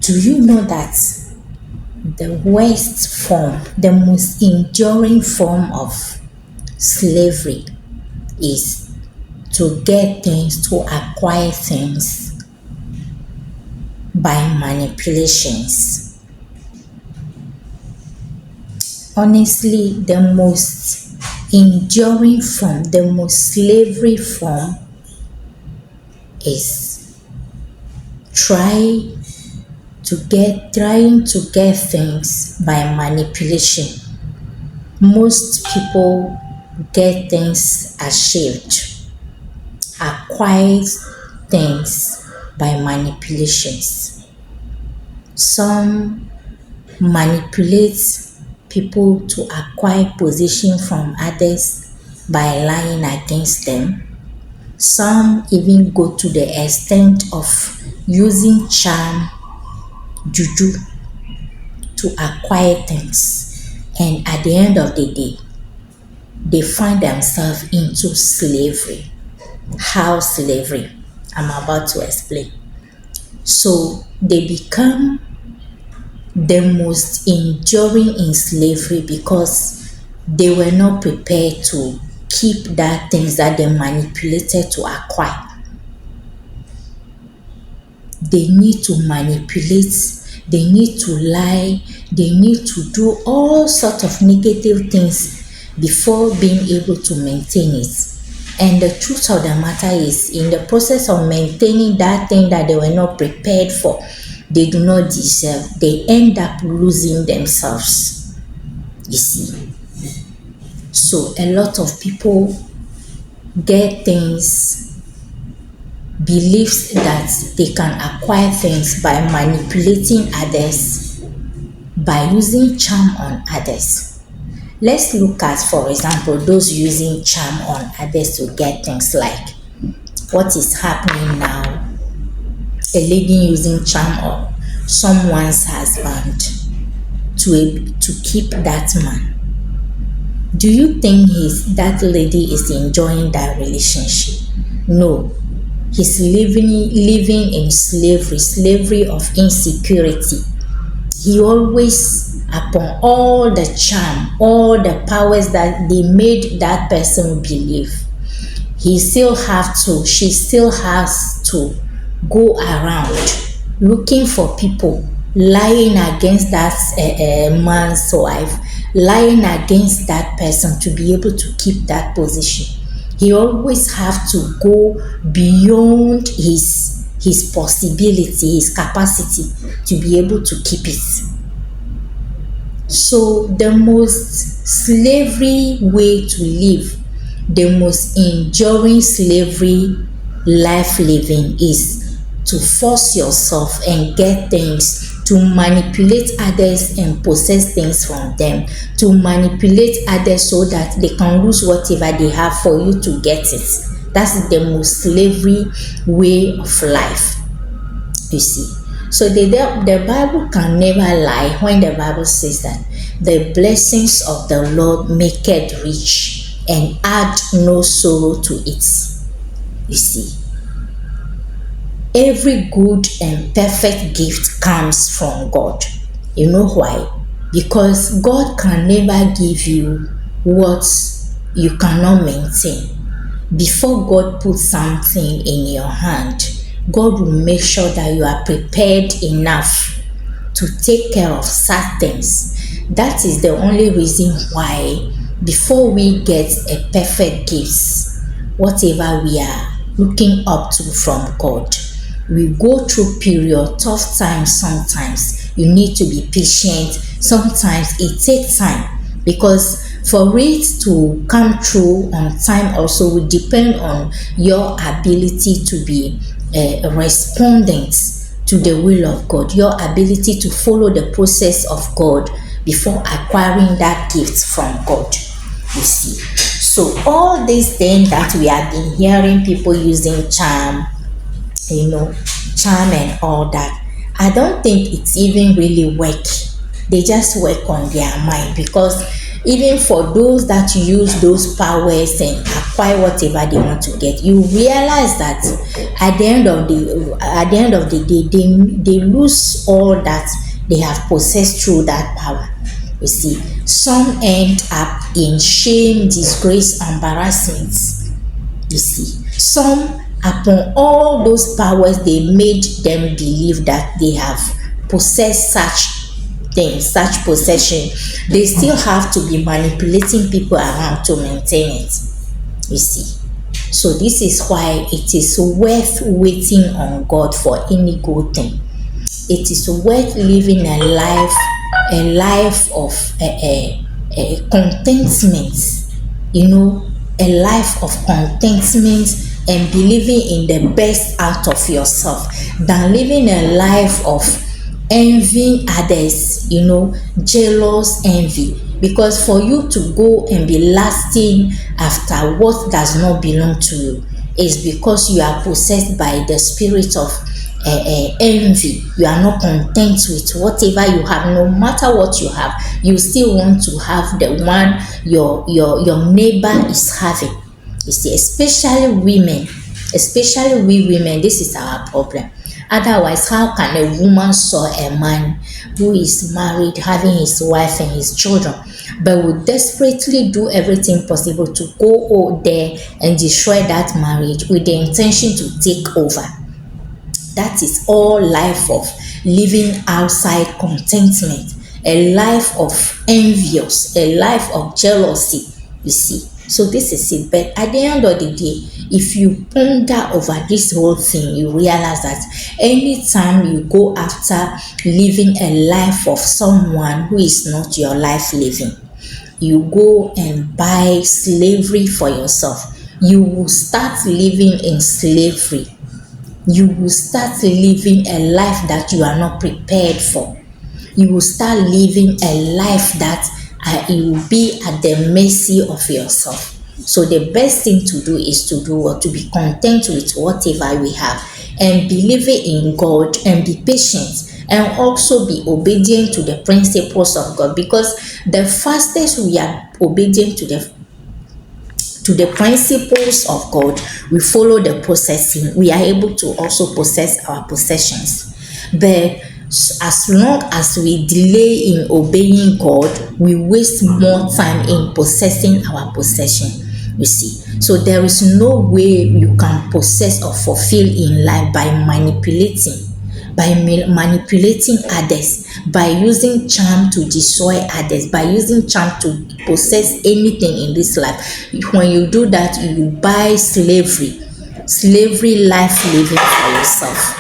Do you know that the worst form, the most enduring form of slavery is to get things, to acquire things by manipulations? Honestly, the most enduring form, the most slavery form is trying to get things by manipulation. Most people get things achieved, acquire things by manipulations. Some manipulate people to acquire position from others by lying against them. Some even go to the extent of using charm, juju, to acquire things. And at the end of the day, they find themselves into slavery. How slavery? I'm about to explain. So they become the most enduring in slavery because they were not prepared to keep that things that they manipulated to acquire. They need to manipulate, they need to lie, they need to do all sorts of negative things before being able to maintain it. And the truth of the matter is, in the process of maintaining that thing that they were not prepared for, they do not deserve, they end up losing themselves. You see. So a lot of people get things, believes that they can acquire things by manipulating others, by using charm on others. Let's look at, for example, those using charm on others to get things, like what is happening now. A lady using charm on someone's husband to keep that man. Do you think that lady is enjoying that relationship? No. He's living in slavery of insecurity. He always, upon all the charm, all the powers that they made that person believe, she still has to go around looking for people, lying against that man's wife, lying against that person to be able to keep that position. He always have to go beyond his possibility, his capacity to be able to keep it. So the most slavery way to live, the most enduring slavery life living, is to force yourself and get things, to manipulate others and possess things from them, to manipulate others so that they can lose whatever they have for you to get it. That's the most slavery way of life, you see. So the Bible can never lie when the Bible says that the blessings of the Lord make it rich and add no sorrow to it. You see, every good and perfect gift comes from God. You know why? Because God can never give you what you cannot maintain. Before God puts something in your hand, God will make sure that you are prepared enough to take care of such things. That is the only reason why, before we get a perfect gift, whatever we are looking up to from God, we go through tough times. Sometimes you need to be patient. Sometimes it takes time, because for it to come through on time also will depend on your ability to be a respondent to the will of God, your ability to follow the process of God before acquiring that gift from God, you see. So all these things that we have been hearing, people using charm, charm and all that, I don't think it's even really work. They just work on their mind, because even for those that use those powers and acquire whatever they want to get, you realize that at the end of the day, they lose all that they have possessed through that power. You see, some end up in shame, disgrace, embarrassment. You see, some, upon all those powers, they made them believe that they have possessed such things, such possession. They still have to be manipulating people around to maintain it. You see. So this is why it is worth waiting on God for any good thing. It is worth living a life of contentment, you know, a life of contentment and believing in the best out of yourself than living a life of envying others, you know, jealous envy. Because for you to go and be lasting after what does not belong to you is because you are possessed by the spirit of envy. You are not content with whatever you have. No matter what you have, you still want to have the one your neighbor is having. You see, especially we women, this is our problem. Otherwise, how can a woman saw a man who is married, having his wife and his children, but would desperately do everything possible to go out there and destroy that marriage with the intention to take over? That is all life of living outside contentment, a life of envious, a life of jealousy, you see. So this is it. But at the end of the day, if you ponder over this whole thing, you realize that anytime you go after living a life of someone who is not your life living, you go and buy slavery for yourself. You will start living in slavery. You will start living a life that you are not prepared for. You will start living a life that you will be at the mercy of yourself. So the best thing to do is to do what? To be content with whatever we have and believe in God and be patient and also be obedient to the principles of God, because the fastest we are obedient to the principles of God, we follow the processing, we are able to also possess our possessions. But as long as we delay in obeying God, we waste more time in possessing our possession. You see, so there is no way you can possess or fulfill in life by manipulating others, by using charm to destroy others, by using charm to possess anything in this life. When you do that, you buy slavery life living for yourself.